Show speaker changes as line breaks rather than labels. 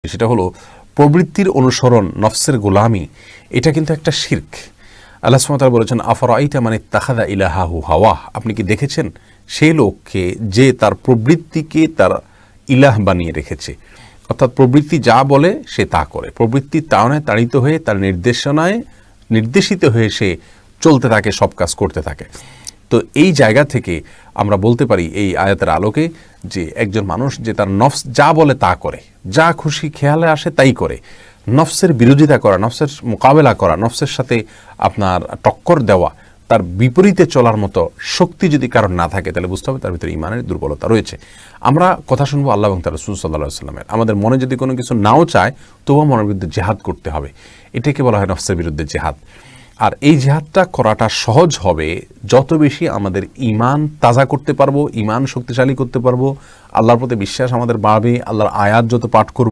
সেটা হলো প্রবৃত্তির অনুসরণ, নফসের গোলামি। এটা কিন্তু একটা শিরক। আল্লাহ সুবহানাহু ওয়া তাআলা বলেছেন, আফরাআইতা মান ইত্তাখাযা ইলাহাহু হাওয়া, আপনি কি দেখেছেন সেই লোককে যে তার প্রবৃত্তিকে তার ইলাহ বানিয়ে রেখেছে। অর্থাৎ প্রবৃত্তি যা বলে সে তা করে, প্রবৃত্তির তাড়নায় তাড়িত হয়ে তার নির্দেশনায় নির্দেশিত হয়ে সে চলতে থাকে, সব কাজ করতে থাকে। তো এই জায়গা থেকে আমরা বলতে পারি এই আয়াতের আলোকে যে একজন মানুষ যে তার নফস যা বলে তা করে, যা খুশি খেয়ালে আসে তাই করে, নফসের বিরোধিতা করা, নফসের মোকাবেলা করা, নফসের সাথে আপনার টক্কর দেওয়া, তার বিপরীতে চলার মতো শক্তি যদি কারণ না থাকে, তাহলে বুঝতে হবে তার ভিতরে ঈমানের দুর্বলতা রয়েছে। আমরা কথা শুনবো আল্লাহ এবং তার রাসূল সাল্লাল্লাহু আলাইহি ওয়াসাল্লামের। আমাদের মনে যদি কোনো কিছু নাও চায়, তবুও মনের বিরুদ্ধে জিহাদ করতে হবে। এটাকে বলা হয় নফসের বিরুদ্ধে জিহাদ। আর এই জিহাদটা করাটা সহজ হবে যত বেশি আমাদের ঈমান তাজা করতে পারবো, ঈমান শক্তিশালী করতে পারবো, আল্লাহর প্রতি বিশ্বাস আমাদের বাড়বে, আল্লাহর আয়াত যত পাঠ করব।